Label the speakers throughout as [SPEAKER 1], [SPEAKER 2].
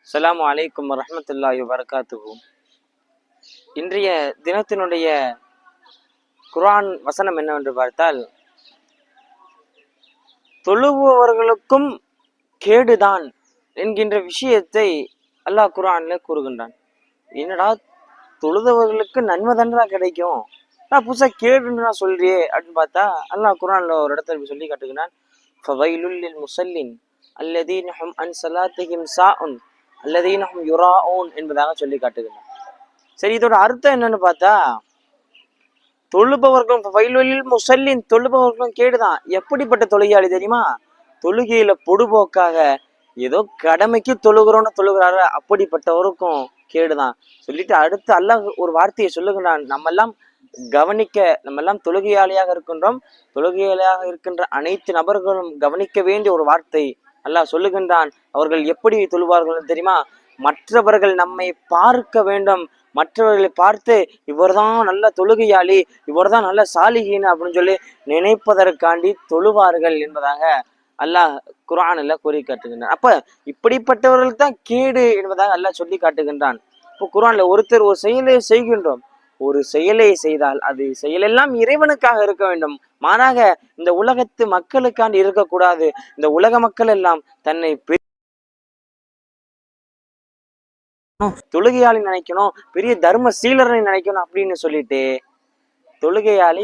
[SPEAKER 1] அஸ்ஸலாமு அலைக்கும் வரஹ்மத்துல்லாஹி வபரகாத்துஹு. இன்றைய தினத்தினுடைய குர்ஆன் வசனம் என்னவென்று பார்த்தால், தொழுபவர்களுக்கும் கேடுதான் என்கின்ற விஷயத்தை அல்லாஹ் குர்ஆன்ல கூறுகின்றான். என்னடா தொழுதவர்களுக்கு நன்மை தானடா கிடைக்கும், நான் புதுசா கேடுன்னு நான் சொல்றியே அப்படின்னு பார்த்தா, அல்லாஹ் குர்ஆன்ல ஒரு இடத்துல சொல்லி காட்டுகிறான், ஃபவைலுல் லில் முஸல்லின் அல்லதீன ஹும் அன் ஸலாத்திஹிம் சாஉன் அல்லதீன ஹும் யுராஊன் என்பதாக சொல்லி காட்டுகிறான். சரி, இதோட அர்த்தம் என்னன்னு பார்த்தா, தொழுபவர்களும் ஃபவைலுல் முஸல்லின், தொழுபவர்களும் கேடுதான். எப்படிப்பட்ட தொழுகையாளி தெரியுமா? தொழுகையில பொடுபோக்காக ஏதோ கடமைக்கு தொழுகிறோன்னு தொழுகிறாரு, அப்படிப்பட்டவருக்கும் கேடுதான் சொல்லிட்டு அடுத்து அல்லாஹ் ஒரு வார்த்தையை சொல்லுகிறான். நம்ம எல்லாம் தொழுகையாளியாக இருக்கின்றோம். தொழுகையாளியாக இருக்கின்ற அனைத்து நபர்களும் கவனிக்க வேண்டிய ஒரு வார்த்தை அல்லாஹ் சொல்லுகின்றான். அவர்கள் எப்படி தொழுவார்கள் தெரியுமா? மற்றவர்கள் நம்மை பார்க்க வேண்டும், மற்றவர்களை பார்த்து இவர்தான் நல்ல தொழுகையாளி, இவர்தான் நல்ல சாலிஹீன் அப்படின்னு சொல்லி நினைப்பதற்காண்டி தொழுவார்கள் என்பதாக அல்லாஹ் குர்ஆனில் கூறி காட்டுகின்றான். அப்ப இப்படிப்பட்டவர்கள் தான் கேடு என்பதாக அல்லாஹ் சொல்லி காட்டுகின்றான். இப்போ குர்ஆன்ல ஒருத்தர் ஒரு செயலை செய்கின்றோம், ஒரு செயலை செய்தால் அது செயலெல்லாம் இறைவனுக்காக இருக்க வேண்டும். மாறாக இந்த உலகத்து மக்களுக்காண்டி இருக்கக்கூடாது. இந்த உலக மக்கள் எல்லாம் தன்னை தொழுகையாளி நினைக்கணும், பெரிய தர்ம சீலரை நினைக்கணும் அப்படின்னு சொல்லிட்டு தொழுகையாளி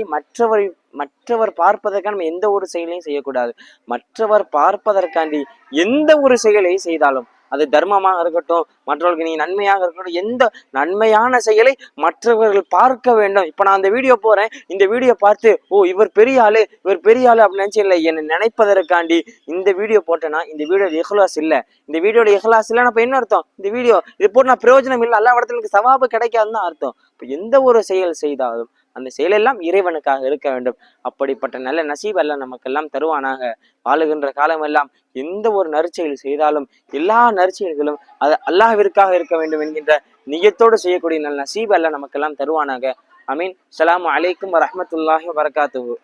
[SPEAKER 1] மற்றவர் பார்ப்பதற்காக நம்ம எந்த ஒரு செயலையும் செய்யக்கூடாது. மற்றவர் பார்ப்பதற்காண்டி எந்த ஒரு செயலை செய்தாலும், அது தர்மமாக இருக்கட்டும், மற்றவர்களுக்கு நீ நன்மையாக இருக்கட்டும், எந்த நன்மையான செயலை மற்றவர்கள் பார்க்க வேண்டும். இப்ப நான் அந்த வீடியோ போறேன், இந்த வீடியோ பார்த்து ஓ இவர் பெரிய ஆளு அப்படின்னு நினைச்சு இல்லை, என்னை நினைப்பதற்காண்டி இந்த வீடியோ போட்டேன்னா இந்த வீடியோ இஹ்லாஸ் இல்லை. இந்த வீடியோட இஹ்லாஸ் இல்லைன்னா அப்ப என்ன அர்த்தம்? இந்த வீடியோ இது போட்டு நான் பிரயோஜனம் இல்லை, எல்லா இடத்துல சவாபு கிடைக்காதுன்னு அர்த்தம். இப்ப எந்த ஒரு செயல் செய்தாலும் அந்த செயலெல்லாம் இறைவனுக்காக இருக்க வேண்டும். அப்படிப்பட்ட நல்ல நசீப் எல்லாம் நமக்கெல்லாம் தருவானாக. வாழுகின்ற காலமெல்லாம் எந்த ஒரு நற்செயல் செய்தாலும் எல்லா நற்செயல்களும் அது அல்லாஹ்விற்காக இருக்க வேண்டும் என்கின்ற நியத்தோடு செய்யக்கூடிய நல்ல நசீப் எல்லாம் நமக்கெல்லாம் தருவானாக. அமீன். அஸ்ஸலாமு அலைக்கும் வரஹ்மத்துல்லாஹி வபரகாத்துஹு.